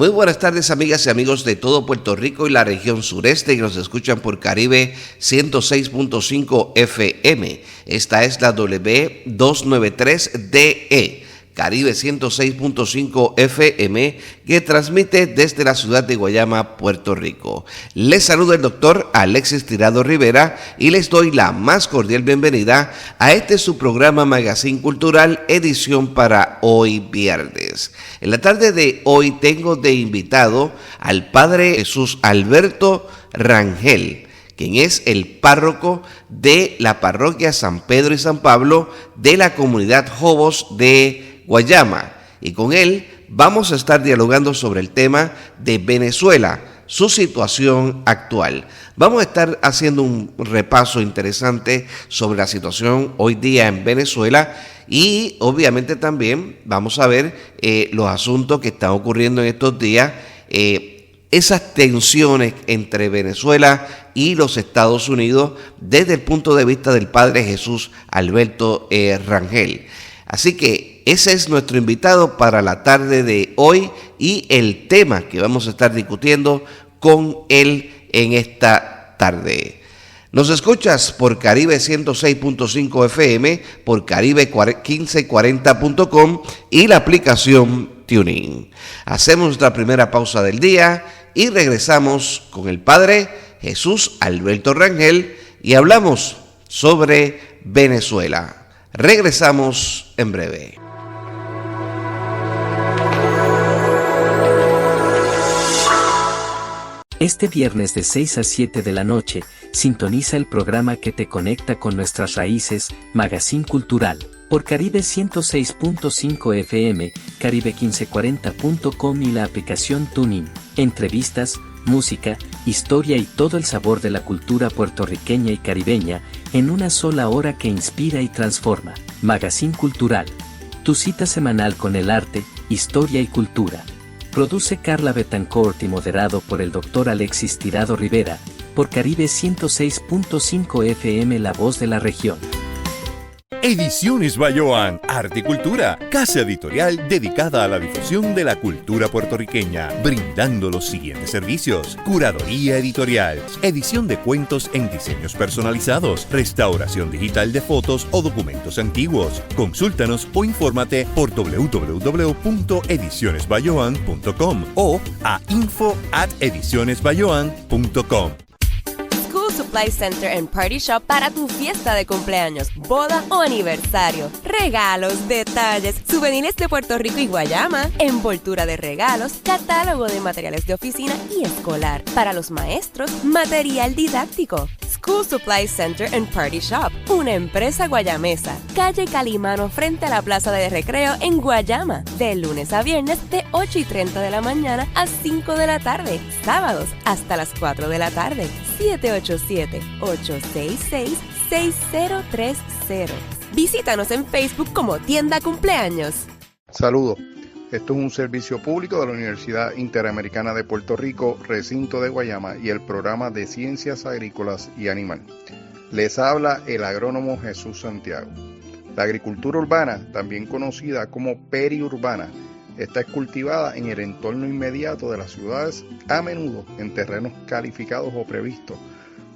Muy buenas tardes, amigas y amigos de todo Puerto Rico y la región sureste que nos escuchan por Caribe 106.5 FM. Esta es la W293DE, Caribe 106.5 FM, que transmite desde la ciudad de Guayama, Puerto Rico. Les saluda el doctor Alexis Tirado Rivera y les doy la más cordial bienvenida a este su programa Magazine Cultural, edición para hoy viernes. En la tarde de hoy tengo de invitado al padre Jesús Alberto Rangel, quien es el párroco de la parroquia San Pedro y San Pablo de la comunidad Jobos de Guayama, y con él vamos a estar dialogando sobre el tema de Venezuela, su situación actual. Vamos a estar haciendo un repaso interesante sobre la situación hoy día en Venezuela y obviamente también vamos a ver los asuntos que están ocurriendo en estos días, esas tensiones entre Venezuela y los Estados Unidos desde el punto de vista del padre Jesús Alberto Rangel. Así que ese es nuestro invitado para la tarde de hoy y el tema que vamos a estar discutiendo con él en esta tarde. Nos escuchas por Caribe 106.5 FM, por Caribe 1540.com y la aplicación TuneIn. Hacemos nuestra primera pausa del día y regresamos con el padre Jesús Alberto Rangel y hablamos sobre Venezuela. Regresamos en breve. Este viernes de 6 a 7 de la noche, sintoniza el programa que te conecta con nuestras raíces, Magazine Cultural, por Caribe 106.5 FM, Caribe 1540.com y la aplicación TuneIn. Entrevistas, música, historia y todo el sabor de la cultura puertorriqueña y caribeña en una sola hora que inspira y transforma. Magazine Cultural, tu cita semanal con el arte, historia y cultura. Produce Carla Betancourt y moderado por el Dr. Alexis Tirado Rivera, por Caribe 106.5 FM, la voz de la región. Ediciones Bayoán, Arte y Cultura, casa editorial dedicada a la difusión de la cultura puertorriqueña, brindando los siguientes servicios: curaduría editorial, edición de cuentos en diseños personalizados, restauración digital de fotos o documentos antiguos. Consúltanos o infórmate por www.edicionesbayoán.com o a info@edicionesbayoán.com. Supply Center and Party Shop para tu fiesta de cumpleaños, boda o aniversario. Regalos, detalles, souvenirs de Puerto Rico y Guayama, envoltura de regalos, catálogo de materiales de oficina y escolar. Para los maestros, material didáctico. School Supply Center and Party Shop, una empresa guayamesa. Calle Calimano frente a la Plaza de Recreo en Guayama. De lunes a viernes de 8:30 de la mañana a 5 de la tarde. Sábados hasta las 4 de la tarde. 787-866-6030. Visítanos en Facebook como Tienda Cumpleaños. Saludos. Esto es un servicio público de la Universidad Interamericana de Puerto Rico, recinto de Guayama, y el programa de Ciencias Agrícolas y Animal. Les habla el agrónomo Jesús Santiago. La agricultura urbana, también conocida como periurbana, esta es cultivada en el entorno inmediato de las ciudades, a menudo en terrenos calificados o previstos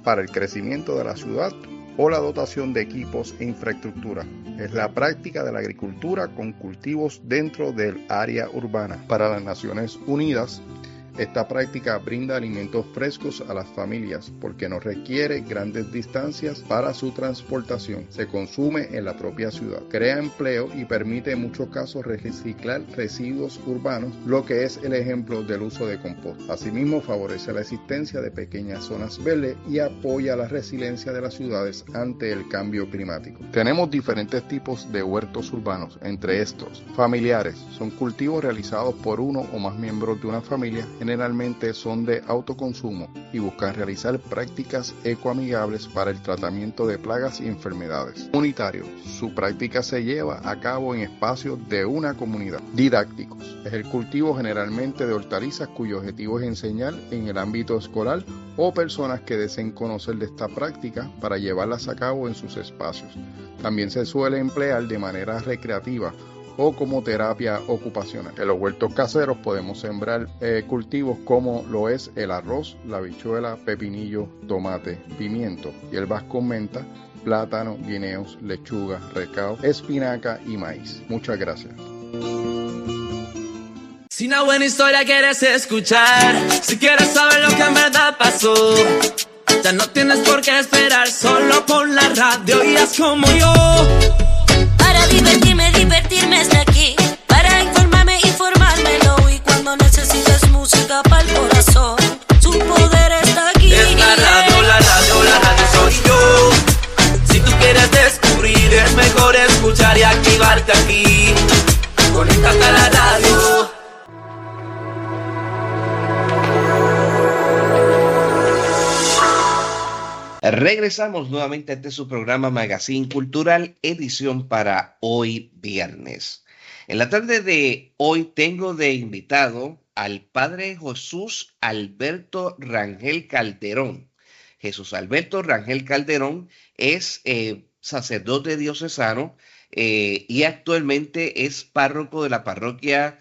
para el crecimiento de la ciudad o la dotación de equipos e infraestructura. Es la práctica de la agricultura con cultivos dentro del área urbana. Para las Naciones Unidas, esta práctica brinda alimentos frescos a las familias porque no requiere grandes distancias para su transportación. Se consume en la propia ciudad. Crea empleo y permite en muchos casos reciclar residuos urbanos, lo que es el ejemplo del uso de compost. Asimismo, favorece la existencia de pequeñas zonas verdes y apoya la resiliencia de las ciudades ante el cambio climático. Tenemos diferentes tipos de huertos urbanos, entre estos familiares. Son cultivos realizados por uno o más miembros de una familia. Generalmente son de autoconsumo y buscan realizar prácticas ecoamigables para el tratamiento de plagas y enfermedades. Comunitario. Su práctica se lleva a cabo en espacios de una comunidad. Didácticos. Es el cultivo generalmente de hortalizas cuyo objetivo es enseñar en el ámbito escolar o personas que deseen conocer de esta práctica para llevarlas a cabo en sus espacios. También se suele emplear de manera recreativa o como terapia ocupacional. En los huertos caseros podemos sembrar cultivos como lo es el arroz, la habichuela, pepinillo, tomate, pimiento, hierbas con menta, plátano, guineos, lechuga, recao, espinaca y maíz. Muchas gracias. Si una buena historia quieres escuchar, si quieres saber lo que en verdad pasó, ya no tienes por qué esperar, solo pon la radio y haz como yo. Para divertirme está aquí. Para informármelo. Y cuando necesites música para el corazón, su poder está aquí. Es la radio soy yo. Si tú quieres descubrir, es mejor escuchar y activarte aquí. Conéctate a la radio. Regresamos nuevamente a este su programa Magazine Cultural, edición para hoy viernes. En la tarde de hoy tengo de invitado al padre Jesús Alberto Rangel Calderón. Jesús Alberto Rangel Calderón es sacerdote diocesano y actualmente es párroco de la parroquia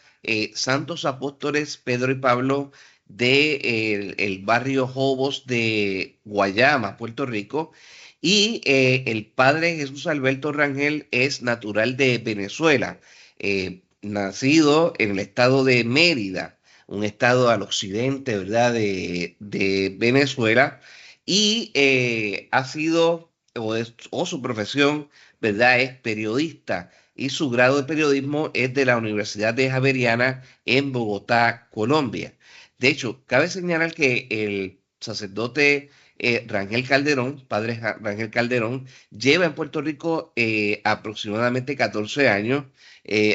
Santos Apóstoles Pedro y Pablo de el barrio Jobos de Guayama, Puerto Rico, y el padre Jesús Alberto Rangel es natural de Venezuela, nacido en el estado de Mérida, un estado al occidente, ¿verdad?, de Venezuela, y ha sido, o su profesión, ¿verdad?, es periodista, y su grado de periodismo es de la Universidad de Javeriana en Bogotá, Colombia. De hecho, cabe señalar que el sacerdote Rangel Calderón, padre Rangel Calderón, lleva en Puerto Rico aproximadamente 14 años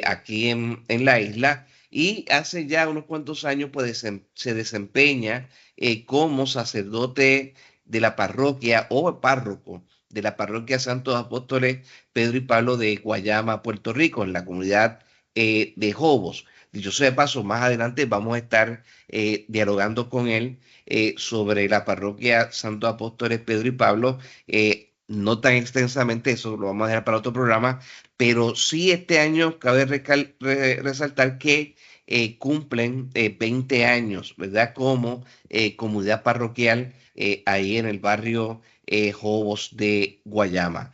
aquí en la isla, y hace ya unos cuantos años pues, se desempeña como sacerdote de la parroquia o párroco de la parroquia Santos Apóstoles Pedro y Pablo de Guayama, Puerto Rico, en la comunidad de Jobos. Dicho sea de paso, más adelante vamos a estar dialogando con él sobre la parroquia Santos Apóstoles Pedro y Pablo, no tan extensamente, eso lo vamos a dejar para otro programa, pero sí este año cabe resaltar que cumplen 20 años, ¿verdad?, como comunidad parroquial ahí en el barrio Jobos de Guayama.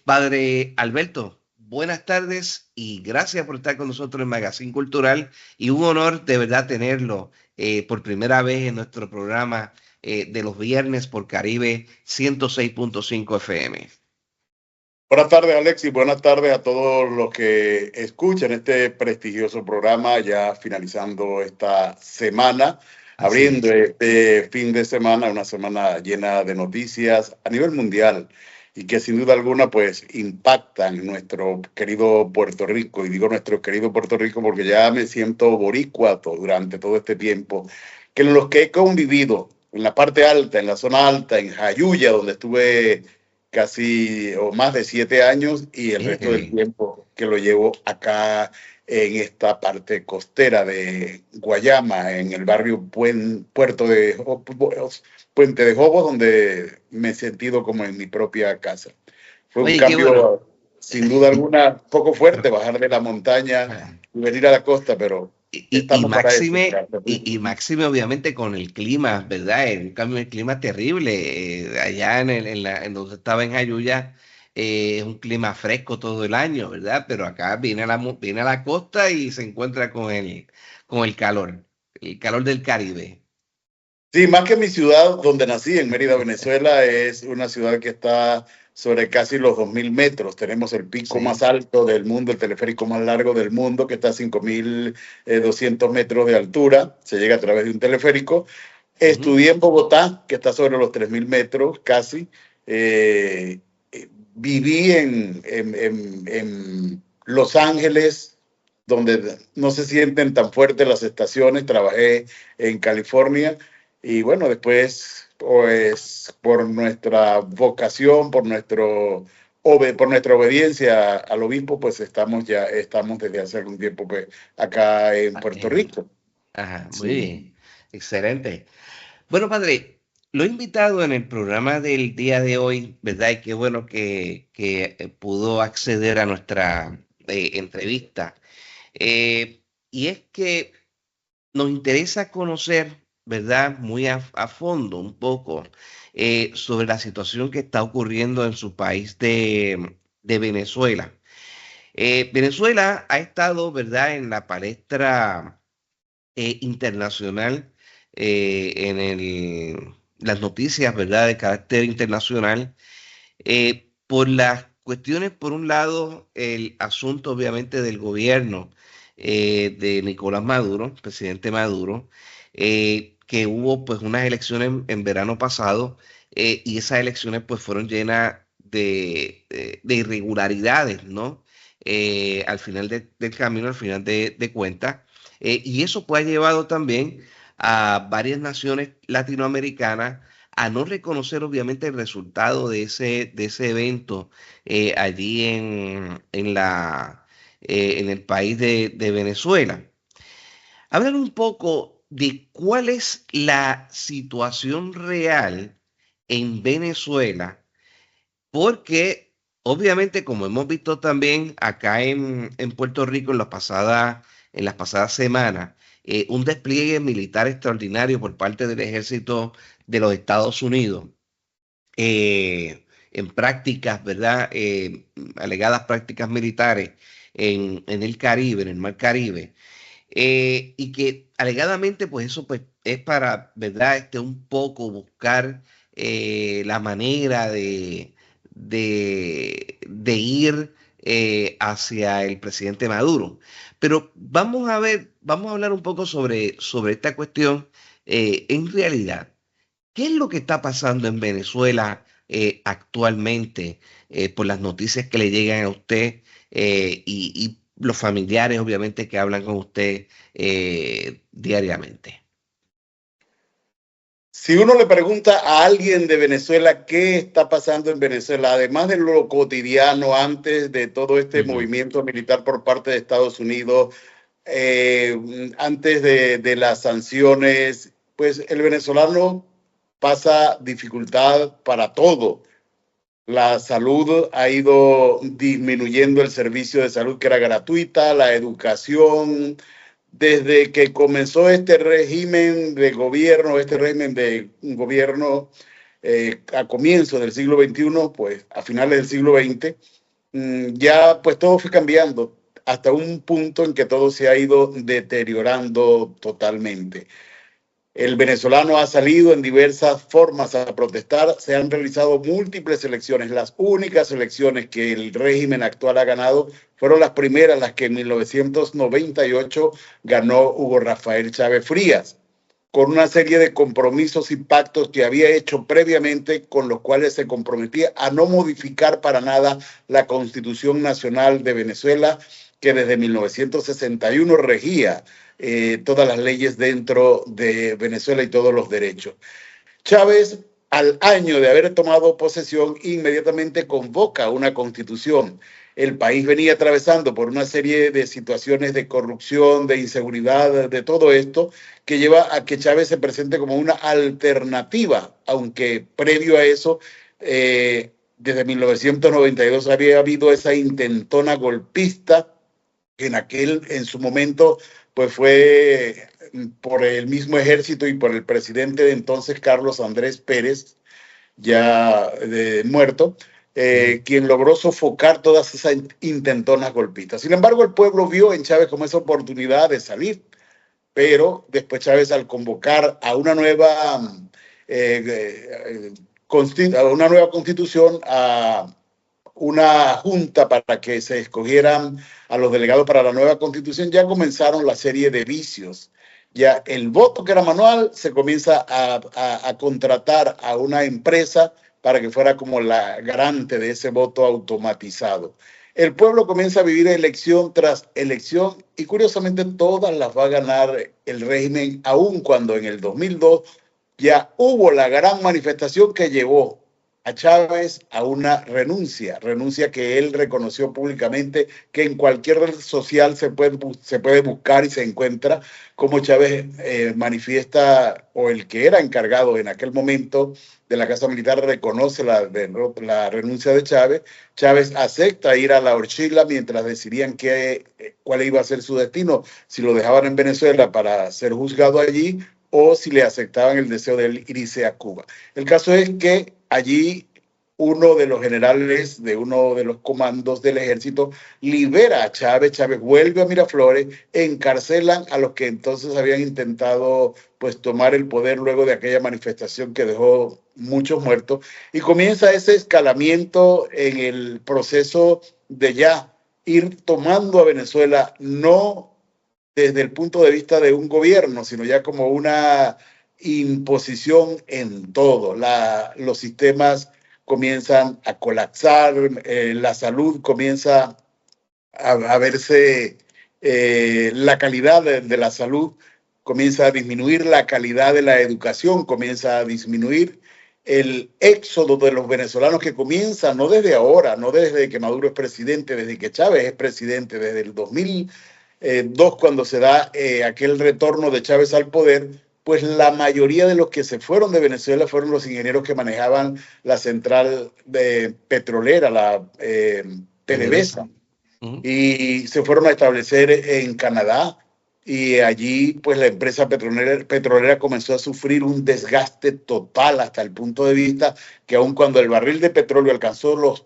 Padre Alberto, buenas tardes y gracias por estar con nosotros en Magazine Cultural, y un honor de verdad tenerlo por primera vez en nuestro programa de los viernes por Caribe 106.5 FM. Buenas tardes, Alexis. Buenas tardes a todos los que escuchan este prestigioso programa, ya finalizando esta semana, abriendo este fin de semana, una semana llena de noticias a nivel mundial y que sin duda alguna pues impactan nuestro querido Puerto Rico. Y digo nuestro querido Puerto Rico porque ya me siento boricua durante todo este tiempo, que en los que he convivido en la parte alta, en la zona alta, en Jayuya, donde estuve casi o más de 7 años, y el resto del tiempo que lo llevo acá en esta parte costera de Guayama, en el barrio Puente de Jobos, donde me he sentido como en mi propia casa. Fue un cambio, sin duda alguna, poco fuerte, bajar de la montaña y venir a la costa, pero y máxime obviamente con el clima, ¿verdad? Un cambio de clima terrible. Allá en donde estaba en Jayuya, es un clima fresco todo el año, ¿verdad? Pero acá viene a la costa y se encuentra con el calor del Caribe. Sí, más que mi ciudad donde nací, en Mérida, Venezuela, es una ciudad que está sobre casi los 2.000 metros. Tenemos el pico más alto del mundo, el teleférico más largo del mundo, que está a 5.200 metros de altura. Se llega a través de un teleférico. Estudié en Bogotá, que está sobre los 3.000 metros casi. Viví en Los Ángeles, donde no se sienten tan fuertes las estaciones. Trabajé en California. Y bueno, después, pues, por nuestra vocación, por nuestra obediencia al obispo, pues estamos desde hace algún tiempo pues, acá en Puerto Rico. Ajá, muy bien, excelente. Bueno, padre, lo he invitado en el programa del día de hoy, ¿verdad? Y qué bueno que pudo acceder a nuestra entrevista. Y es que nos interesa conocer, ¿verdad? Muy a fondo un poco sobre la situación que está ocurriendo en su país de Venezuela. Venezuela ha estado, ¿verdad?, en la palestra internacional, las noticias, ¿verdad?, de carácter internacional, por las cuestiones, por un lado, el asunto obviamente del gobierno de Nicolás Maduro, presidente Maduro, que hubo pues unas elecciones en verano pasado, y esas elecciones pues fueron llenas de irregularidades, ¿no? Al final del camino, al final de cuentas, y eso pues ha llevado también a varias naciones latinoamericanas a no reconocer obviamente el resultado de ese evento allí en el país de Venezuela. Hablar un poco de cuál es la situación real en Venezuela, porque obviamente, como hemos visto también acá en Puerto Rico en las pasadas semanas, un despliegue militar extraordinario por parte del ejército de los Estados Unidos, en prácticas, ¿verdad? Alegadas prácticas militares en el Caribe, en el Mar Caribe, y que alegadamente, pues eso pues, es para, ¿verdad? Un poco buscar la manera de ir hacia el presidente Maduro. Pero vamos a ver, vamos a hablar un poco sobre esta cuestión en realidad. ¿Qué es lo que está pasando en Venezuela actualmente por las noticias que le llegan a usted y los familiares, obviamente, que hablan con usted diariamente? Si uno le pregunta a alguien de Venezuela qué está pasando en Venezuela, además de lo cotidiano antes de todo este movimiento militar por parte de Estados Unidos, antes de las sanciones, pues el venezolano pasa dificultad para todo. La salud ha ido disminuyendo, el servicio de salud que era gratuita, la educación. Desde que comenzó este régimen de gobierno a comienzos del siglo XXI, pues a finales del siglo XX, ya pues todo fue cambiando hasta un punto en que todo se ha ido deteriorando totalmente. El venezolano ha salido en diversas formas a protestar. Se han realizado múltiples elecciones. Las únicas elecciones que el régimen actual ha ganado fueron las primeras, las que en 1998 ganó Hugo Rafael Chávez Frías, con una serie de compromisos y pactos que había hecho previamente, con los cuales se comprometía a no modificar para nada la Constitución Nacional de Venezuela, que desde 1961 regía todas las leyes dentro de Venezuela y todos los derechos. Chávez, al año de haber tomado posesión, inmediatamente convoca una constitución. El país venía atravesando por una serie de situaciones de corrupción, de inseguridad, de todo esto, que lleva a que Chávez se presente como una alternativa, aunque previo a eso, desde 1992 había habido esa intentona golpista que en su momento pues fue por el mismo ejército y por el presidente de entonces, Carlos Andrés Pérez, ya muerto, quien logró sofocar todas esas intentonas golpistas. Sin embargo, el pueblo vio en Chávez como esa oportunidad de salir, pero después Chávez, al convocar a una nueva constitución, a una junta para que se escogieran a los delegados para la nueva constitución, ya comenzaron la serie de vicios. Ya el voto, que era manual, se comienza a contratar a una empresa para que fuera como la garante de ese voto automatizado. El pueblo comienza a vivir elección tras elección y curiosamente todas las va a ganar el régimen, aun cuando en el 2002 ya hubo la gran manifestación que llevó a Chávez a una renuncia que él reconoció públicamente, que en cualquier red social se puede buscar y se encuentra cómo Chávez manifiesta, o el que era encargado en aquel momento de la Casa Militar reconoce la renuncia de Chávez. Chávez acepta ir a la horchila mientras decidían cuál iba a ser su destino, si lo dejaban en Venezuela para ser juzgado allí o si le aceptaban el deseo de él irse a Cuba. El caso es que allí uno de los generales de uno de los comandos del ejército libera a Chávez. Chávez vuelve a Miraflores, encarcelan a los que entonces habían intentado pues tomar el poder luego de aquella manifestación que dejó muchos muertos, y comienza ese escalamiento en el proceso de ya ir tomando a Venezuela, no desde el punto de vista de un gobierno, sino ya como una imposición en todo. Los sistemas comienzan a colapsar, la salud comienza a verse, la calidad de la salud comienza a disminuir, la calidad de la educación comienza a disminuir, el éxodo de los venezolanos que comienza no desde ahora, no desde que Maduro es presidente, desde que Chávez es presidente, desde el 2002 cuando se da aquel retorno de Chávez al poder, pues la mayoría de los que se fueron de Venezuela fueron los ingenieros que manejaban la central petrolera, la PDVSA, y se fueron a establecer en Canadá, y allí pues la empresa petrolera comenzó a sufrir un desgaste total hasta el punto de vista que aun cuando el barril de petróleo alcanzó los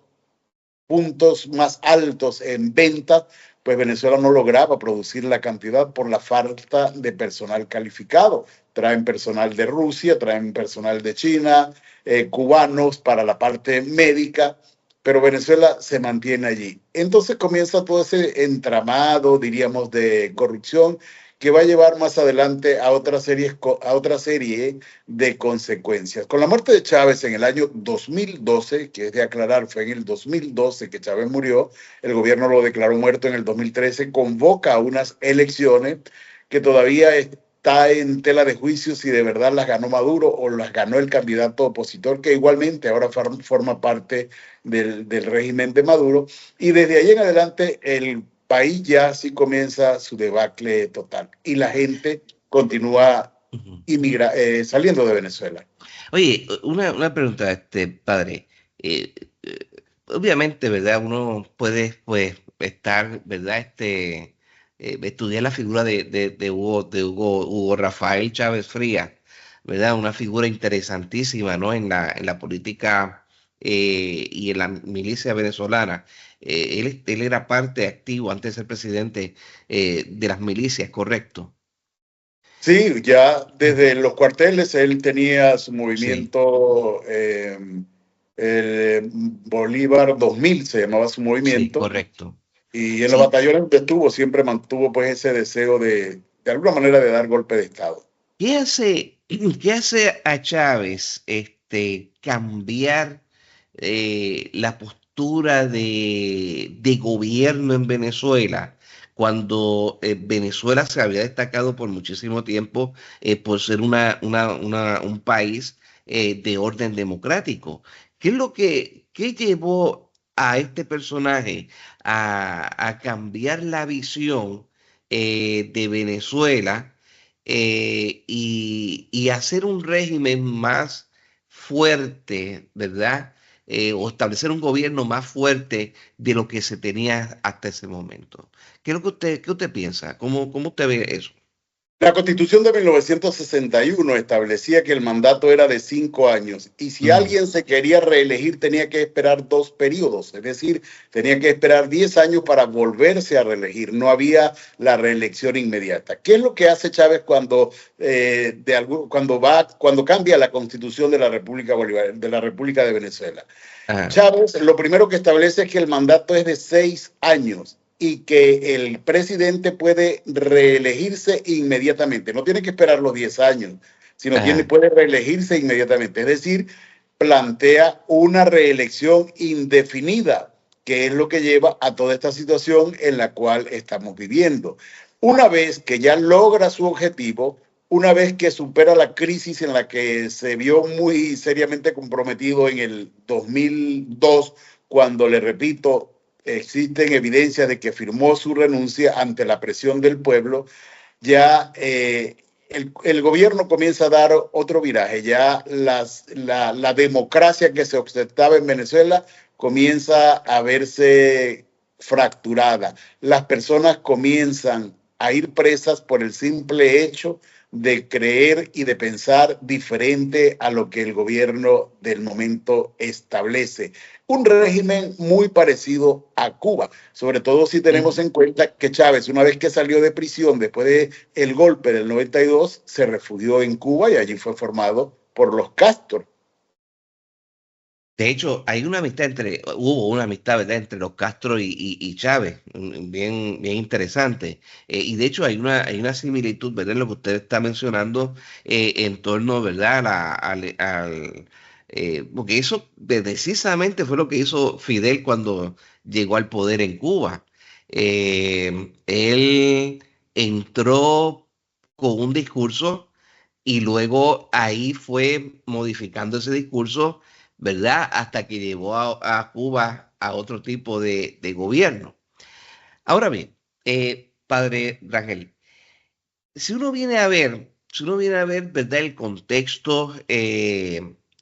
puntos más altos en venta, pues Venezuela no lograba producir la cantidad por la falta de personal calificado. Traen personal de Rusia, traen personal de China, cubanos para la parte médica, pero Venezuela se mantiene allí. Entonces comienza todo ese entramado, diríamos, de corrupción que va a llevar más adelante a otra serie de consecuencias. Con la muerte de Chávez en el año 2012, que es de aclarar, fue en el 2012 que Chávez murió, el gobierno lo declaró muerto en el 2013, convoca a unas elecciones que todavía está en tela de juicio si de verdad las ganó Maduro o las ganó el candidato opositor, que igualmente ahora forma parte del régimen de Maduro, y desde ahí en adelante el país ya sí comienza su debacle total y la gente continúa saliendo de Venezuela. Oye, una pregunta, padre. Obviamente, ¿verdad? Uno puede, pues, estar, ¿verdad? Estudiar la figura de Hugo Rafael Chávez Frías, ¿verdad? Una figura interesantísima, ¿no? En la política y en la milicia venezolana. Él era parte activo antes de ser presidente de las milicias, ¿correcto? Sí, ya desde los cuarteles él tenía su movimiento, el Bolívar 2000 se llamaba su movimiento. Sí, correcto. Y en los batallones donde estuvo siempre mantuvo pues ese deseo de alguna manera de dar golpe de Estado. ¿Qué hace a Chávez cambiar la postura de gobierno en Venezuela, cuando Venezuela se había destacado por muchísimo tiempo por ser un país de orden democrático? ¿Qué llevó a este personaje a cambiar la visión de Venezuela y hacer un régimen más fuerte, ¿verdad? O establecer un gobierno más fuerte de lo que se tenía hasta ese momento? ¿Qué usted piensa? ¿Cómo usted ve eso? La Constitución de 1961 establecía que el mandato era de 5 años y si alguien se quería reelegir tenía que esperar 2 periodos, es decir, tenía que esperar 10 años para volverse a reelegir. No había la reelección inmediata. ¿Qué es lo que hace Chávez cuando cambia la Constitución de la República de Venezuela? Ajá. Chávez lo primero que establece es que el mandato es de 6 años. Y que el presidente puede reelegirse inmediatamente. No tiene que esperar los 10 años, sino puede reelegirse inmediatamente. Es decir, plantea una reelección indefinida, que es lo que lleva a toda esta situación en la cual estamos viviendo. Una vez que ya logra su objetivo, una vez que supera la crisis en la que se vio muy seriamente comprometido en el 2002, cuando, le repito, existen evidencias de que firmó su renuncia ante la presión del pueblo, ya el gobierno comienza a dar otro viraje. Ya la democracia que se ostentaba en Venezuela comienza a verse fracturada. Las personas comienzan a ir presas por el simple hecho de creer y de pensar diferente a lo que el gobierno del momento establece. Un régimen muy parecido a Cuba, sobre todo si tenemos en cuenta que Chávez, una vez que salió de prisión después del golpe del 92, se refugió en Cuba y allí fue formado por los Castro. De hecho, hubo una amistad, ¿verdad?, entre los Castro y Chávez, bien interesante. Y de hecho hay una similitud, ¿verdad?, en lo que usted está mencionando, en torno, ¿verdad?, porque eso precisamente fue lo que hizo Fidel cuando llegó al poder en Cuba. Él entró con un discurso y luego ahí fue modificando ese discurso, ¿verdad? Hasta que llevó a Cuba a otro tipo de gobierno. Ahora bien, padre Rangel, si uno viene a ver, ¿verdad?, el contexto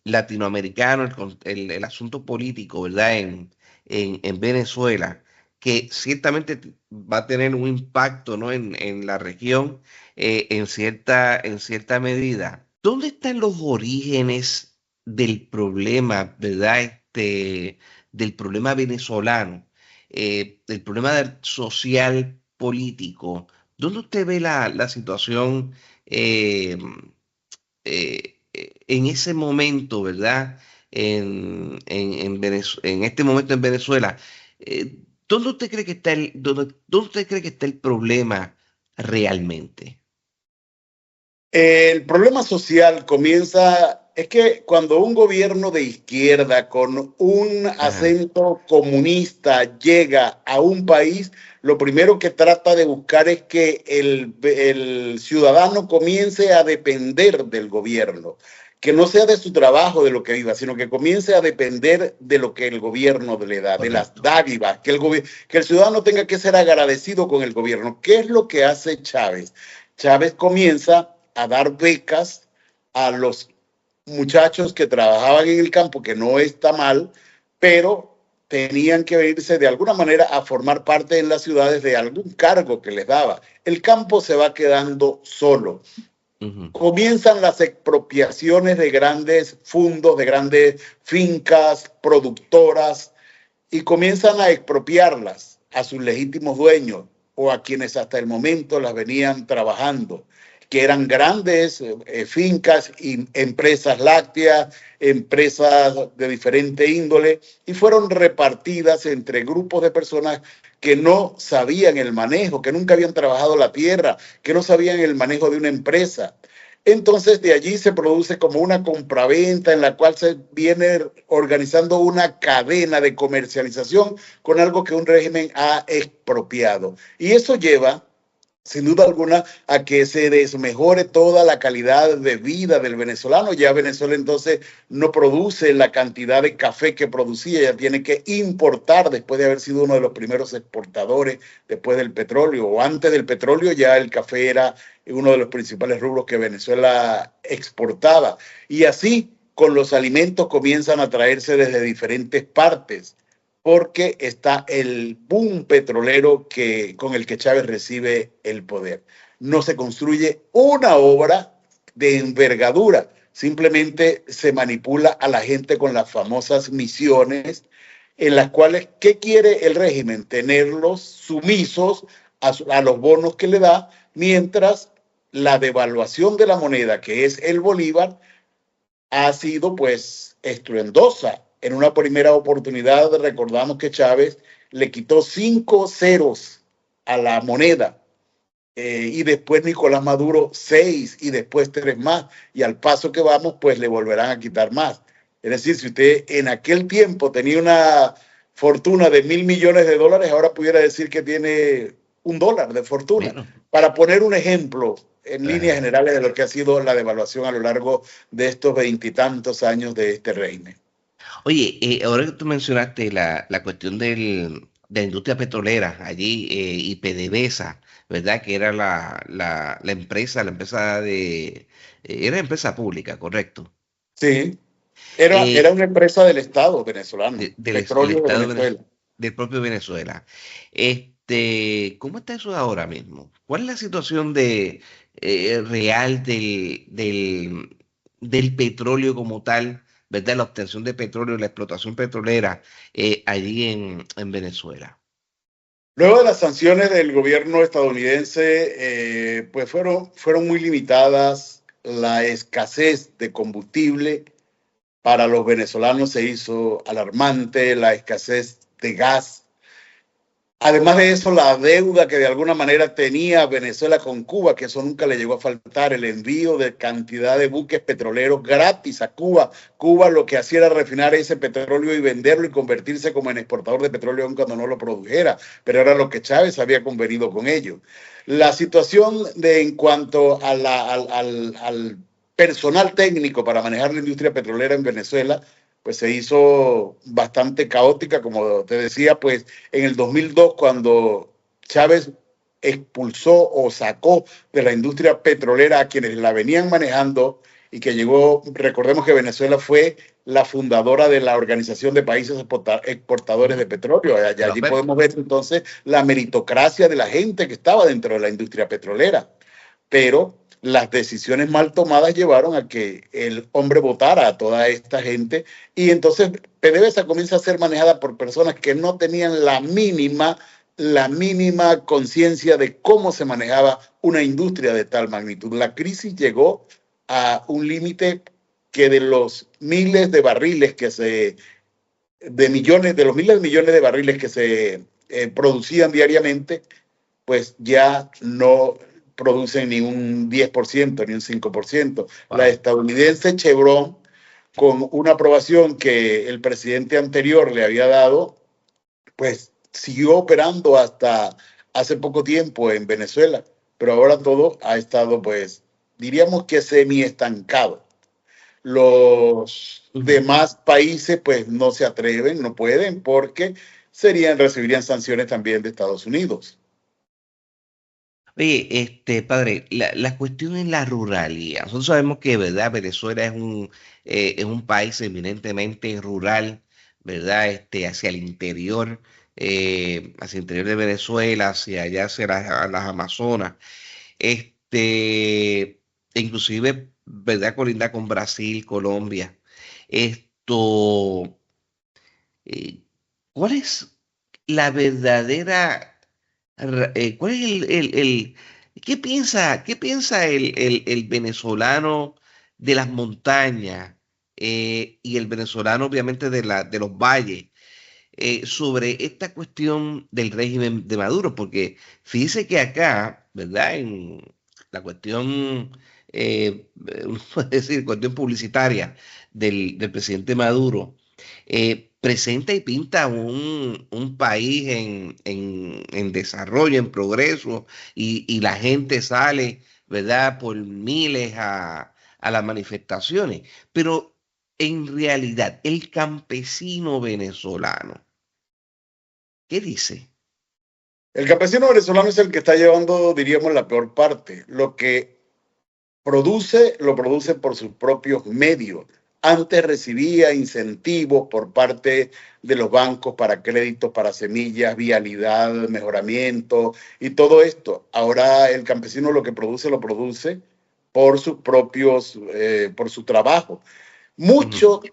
latinoamericano, el asunto político, ¿verdad?, en Venezuela, que ciertamente va a tener un impacto, ¿no?, en la región, en cierta medida. ¿Dónde están los orígenes del problema, ¿verdad?, del problema venezolano, del problema social político? ¿Dónde usted ve la situación eh, en ese momento, ¿verdad? En este momento en Venezuela. ¿Dónde usted cree que está dónde usted cree que está el problema realmente? El problema social comienza, es que cuando un gobierno de izquierda con un Ajá. acento comunista llega a un país, lo primero que trata de buscar es que el ciudadano comience a depender del gobierno, que no sea de su trabajo, de lo que viva, sino que comience a depender de lo que el gobierno le da, de las Correcto. dádivas, que el ciudadano tenga que ser agradecido con el gobierno. ¿Qué es lo que hace Chávez? Chávez comienza a dar becas a los muchachos que trabajaban en el campo, que no está mal, pero tenían que venirse de alguna manera a formar parte en las ciudades de algún cargo que les daba. El campo se va quedando solo. Ujú. Comienzan las expropiaciones de grandes fundos, de grandes fincas productoras, y comienzan a expropiarlas a sus legítimos dueños o a quienes hasta el momento las venían trabajando, que eran grandes fincas y empresas lácteas, empresas de diferente índole, y fueron repartidas entre grupos de personas que no sabían el manejo, que nunca habían trabajado la tierra, que no sabían el manejo de una empresa. Entonces de allí se produce como una compraventa en la cual se viene organizando una cadena de comercialización con algo que un régimen ha expropiado. Y eso lleva, sin duda alguna, a que se desmejore toda la calidad de vida del venezolano. Ya Venezuela entonces no produce la cantidad de café que producía, ya tiene que importar después de haber sido uno de los primeros exportadores después del petróleo, o antes del petróleo ya el café era uno de los principales rubros que Venezuela exportaba. Y así con los alimentos comienzan a traerse desde diferentes partes, porque está el boom petrolero con el que Chávez recibe el poder. No se construye una obra de envergadura, simplemente se manipula a la gente con las famosas misiones, en las cuales, ¿qué quiere el régimen? Tenerlos sumisos a los bonos que le da, mientras la devaluación de la moneda, que es el bolívar, ha sido pues estruendosa. En una primera oportunidad recordamos que Chávez le quitó 5 ceros a la moneda, y después Nicolás Maduro 6 y después 3 más, y al paso que vamos pues le volverán a quitar más. Es decir, si usted en aquel tiempo tenía una fortuna de $1.000 millones, ahora pudiera decir que tiene $1 de fortuna. Bueno, Para poner un ejemplo en líneas generales de lo que ha sido la devaluación a lo largo de estos 20 y tantos años de este régimen. Oye, ahora que tú mencionaste la cuestión de la industria petrolera allí y PDVSA, ¿verdad? Que era la empresa, era empresa pública, ¿correcto? Sí, Eh, era una empresa del Estado venezolano, el Petróleo de Estado Venezuela. del propio Venezuela. ¿Cómo está eso ahora mismo? ¿Cuál es la situación real del petróleo como tal, ¿verdad? La obtención de petróleo, la explotación petrolera allí en Venezuela. Luego de las sanciones del gobierno estadounidense, pues fueron muy limitadas. La escasez de combustible para los venezolanos se hizo alarmante, la escasez de gas. Además de eso, la deuda que de alguna manera tenía Venezuela con Cuba, que eso nunca le llegó a faltar, el envío de cantidad de buques petroleros gratis a Cuba. Cuba lo que hacía era refinar ese petróleo y venderlo y convertirse como en exportador de petróleo aun cuando no lo produjera, pero era lo que Chávez había convenido con ellos. La situación en cuanto a al personal técnico para manejar la industria petrolera en Venezuela, pues se hizo bastante caótica, como te decía, pues en el 2002, cuando Chávez expulsó o sacó de la industria petrolera a quienes la venían manejando y que llegó, recordemos que Venezuela fue la fundadora de la Organización de Países Exportadores de Petróleo. Allí podemos ver entonces la meritocracia de la gente que estaba dentro de la industria petrolera. Pero las decisiones mal tomadas llevaron a que el hombre votara a toda esta gente y entonces PDVSA comienza a ser manejada por personas que no tenían la mínima conciencia de cómo se manejaba una industria de tal magnitud. La crisis llegó a un límite que de los miles de barriles que se, de millones, de los miles de millones de barriles que se producían diariamente, pues ya no producen ni un 10%, ni un 5%. Wow. La estadounidense Chevron, con una aprobación que el presidente anterior le había dado, pues siguió operando hasta hace poco tiempo en Venezuela, pero ahora todo ha estado, pues, diríamos que semi-estancado. Los demás países, pues, no se atreven, no pueden, porque recibirían sanciones también de Estados Unidos. Oye, padre, la cuestión es la ruralidad. Nosotros sabemos que, ¿verdad? Venezuela es un país eminentemente rural, ¿verdad? Hacia el interior de Venezuela, hacia allá, hacia las Amazonas. Inclusive, ¿verdad? Colinda con Brasil, Colombia. Esto, eh, ¿Cuál es la verdadera... ¿Cuál es qué piensa el venezolano de las montañas y el venezolano obviamente de los valles sobre esta cuestión del régimen de Maduro? Porque fíjese que acá, ¿verdad? En la cuestión, uno puede decir, cuestión publicitaria del presidente Maduro, presenta y pinta un país en desarrollo, en progreso, y la gente sale, ¿verdad?, por miles a las manifestaciones. Pero en realidad, el campesino venezolano, ¿qué dice? El campesino venezolano es el que está llevando, diríamos, la peor parte. Lo que produce, lo produce por sus propios medios. Antes recibía incentivos por parte de los bancos para créditos, para semillas, vialidad, mejoramiento y todo esto. Ahora el campesino lo produce por sus propios, por su trabajo. Mucho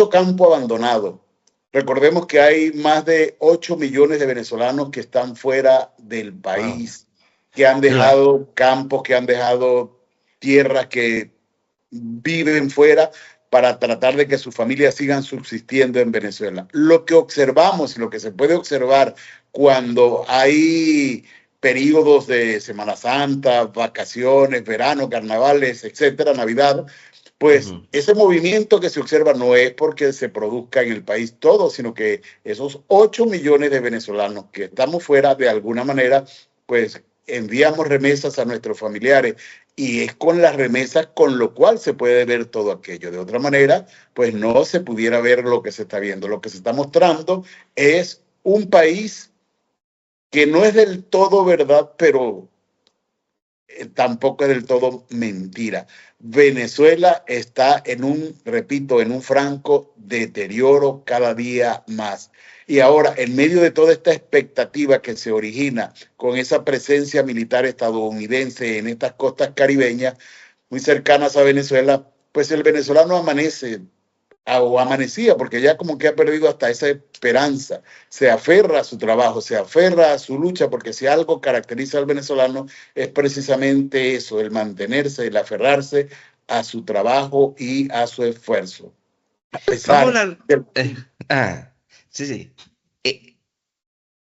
campo abandonado. Recordemos que hay más de 8 millones de venezolanos que están fuera del país, que han dejado campos, que han dejado tierras, que viven fuera para tratar de que sus familias sigan subsistiendo en Venezuela. Lo que observamos y lo que se puede observar cuando hay periodos de Semana Santa, vacaciones, verano, carnavales, etcétera, Navidad, pues ese movimiento que se observa no es porque se produzca en el país todo, sino que esos 8 millones de venezolanos que estamos fuera, de alguna manera, pues enviamos remesas a nuestros familiares y es con las remesas con lo cual se puede ver todo aquello. De otra manera, pues no se pudiera ver lo que se está viendo. Lo que se está mostrando es un país que no es del todo verdad, pero tampoco es del todo mentira. Venezuela está repito, en un franco deterioro cada día más. Y ahora, en medio de toda esta expectativa que se origina con esa presencia militar estadounidense en estas costas caribeñas, muy cercanas a Venezuela, pues el venezolano amanecía, porque ya como que ha perdido hasta esa esperanza, se aferra a su trabajo, se aferra a su lucha, porque si algo caracteriza al venezolano es precisamente eso, el mantenerse, el aferrarse a su trabajo y a su esfuerzo. A pesar Sí, sí.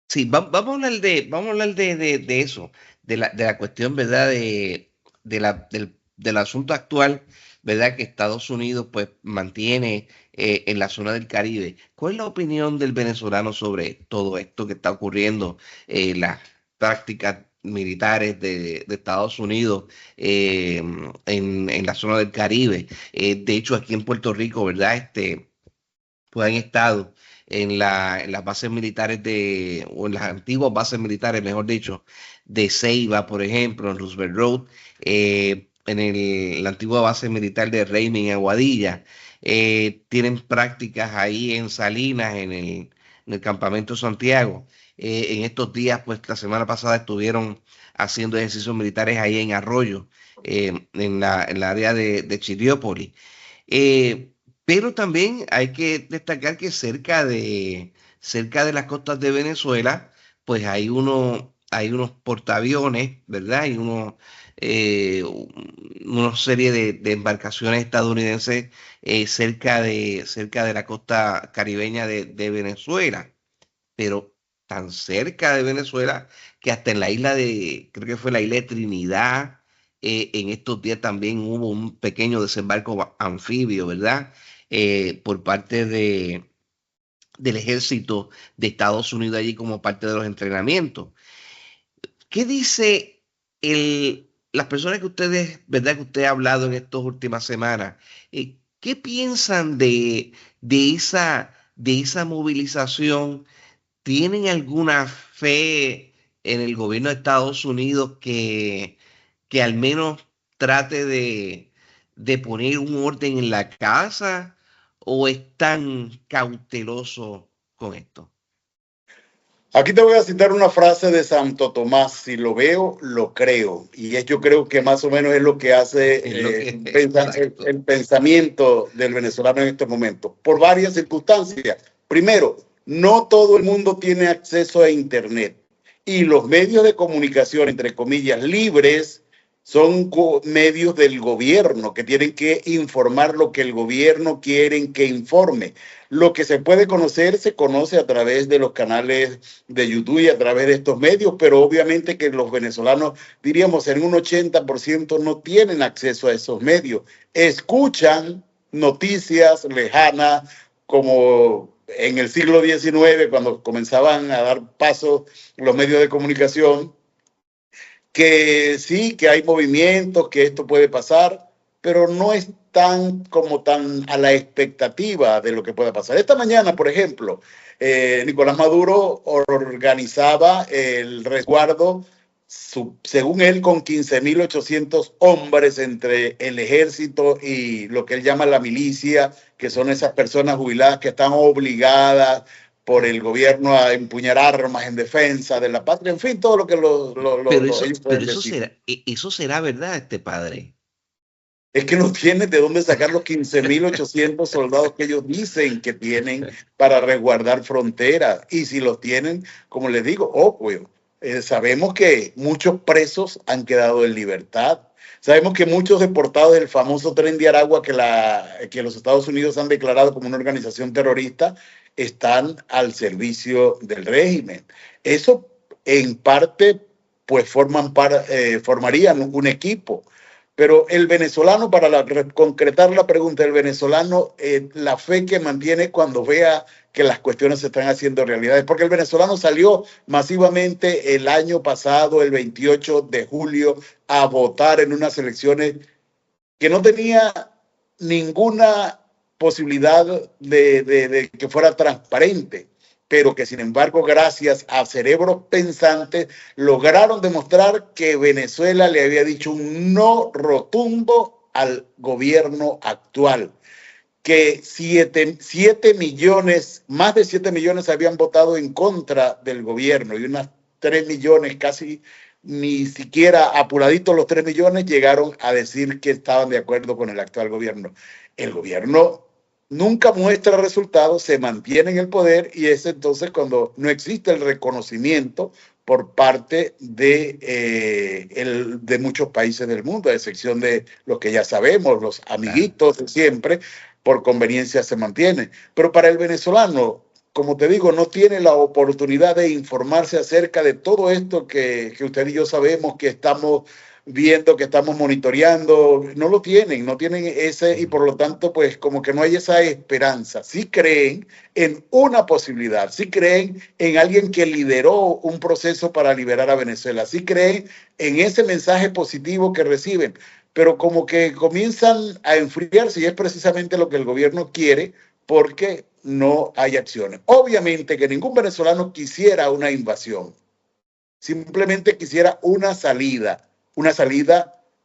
Sí, vamos a hablar de eso, de la cuestión, ¿verdad? Del asunto actual, ¿verdad? Que Estados Unidos pues mantiene en la zona del Caribe. ¿Cuál es la opinión del venezolano sobre todo esto que está ocurriendo, las prácticas militares de Estados Unidos en la zona del Caribe? De hecho, aquí en Puerto Rico, ¿verdad? Pues han estado en las bases militares o en las antiguas bases militares, mejor dicho, de Ceiba, por ejemplo, en Roosevelt Road, en la antigua base militar de Raymond en Aguadilla. Tienen prácticas ahí en Salinas, en el campamento Santiago. En estos días, pues la semana pasada estuvieron haciendo ejercicios militares ahí en Arroyo, en la área de Chiriópolis. Pero también hay que destacar que cerca de las costas de Venezuela, pues hay unos portaaviones, ¿verdad? Hay una serie de embarcaciones estadounidenses cerca de la costa caribeña de Venezuela, pero tan cerca de Venezuela que hasta en creo que fue la isla de Trinidad, en estos días también hubo un pequeño desembarco anfibio, ¿verdad? Por parte del ejército de Estados Unidos allí como parte de los entrenamientos. ¿Qué dice las personas que ustedes, ¿verdad? Que usted ha hablado en estas últimas semanas? ¿Qué piensan de esa movilización? ¿Tienen alguna fe en el gobierno de Estados Unidos que al menos trate de poner un orden en la casa, o es tan cauteloso con esto? Aquí te voy a citar una frase de Santo Tomás: si lo veo, lo creo. Y yo creo que más o menos es lo que hace el pensamiento del venezolano en estos momentos, por varias circunstancias. Primero, no todo el mundo tiene acceso a Internet, y los medios de comunicación, entre comillas, libres, son medios del gobierno que tienen que informar lo que el gobierno quiere que informe. Lo que se puede conocer se conoce a través de los canales de YouTube y a través de estos medios, pero obviamente que los venezolanos, diríamos en un 80%, no tienen acceso a esos medios. Escuchan noticias lejanas, como en el siglo XIX, cuando comenzaban a dar paso los medios de comunicación, que sí, que hay movimientos, que esto puede pasar, pero no es tan a la expectativa de lo que pueda pasar. Esta mañana, por ejemplo, Nicolás Maduro organizaba el resguardo, según él, con 15.800 hombres entre el ejército y lo que él llama la milicia, que son esas personas jubiladas que están obligadas por el gobierno a empuñar armas en defensa de la patria, en fin, todo lo que eso será verdad, padre. Es que no tienen de dónde sacar los 15.800 soldados que ellos dicen que tienen para resguardar fronteras. Y si los tienen, como les digo, sabemos que muchos presos han quedado en libertad. Sabemos que muchos deportados del famoso Tren de Aragua, que los Estados Unidos han declarado como una organización terrorista, están al servicio del régimen. Eso, en parte, pues formarían un equipo. Pero el venezolano, para concretar la pregunta, el venezolano, la fe que mantiene cuando vea que las cuestiones se están haciendo realidades, porque el venezolano salió masivamente el año pasado, el 28 de julio, a votar en unas elecciones que no tenía ninguna posibilidad de que fuera transparente, pero que sin embargo, gracias a cerebros pensantes, lograron demostrar que Venezuela le había dicho un no rotundo al gobierno actual, que 7 millones, más de 7 millones habían votado en contra del gobierno y unas 3 millones, casi ni siquiera apuraditos los 3 millones, llegaron a decir que estaban de acuerdo con el actual gobierno. El gobierno nunca muestra resultados, se mantiene en el poder y es entonces cuando no existe el reconocimiento por parte de muchos países del mundo, a excepción de los que ya sabemos, los amiguitos de siempre, por conveniencia se mantiene. Pero para el venezolano, como te digo, no tiene la oportunidad de informarse acerca de todo esto que usted y yo sabemos, que estamos viendo, que estamos monitoreando. No lo tienen, no tienen ese, y por lo tanto, pues como que no hay esa esperanza. Sí creen en una posibilidad, sí creen en alguien que lideró un proceso para liberar a Venezuela, sí creen en ese mensaje positivo que reciben, pero como que comienzan a enfriarse, y es precisamente lo que el gobierno quiere, porque no hay acciones. Obviamente que ningún venezolano quisiera una invasión, simplemente quisiera una salida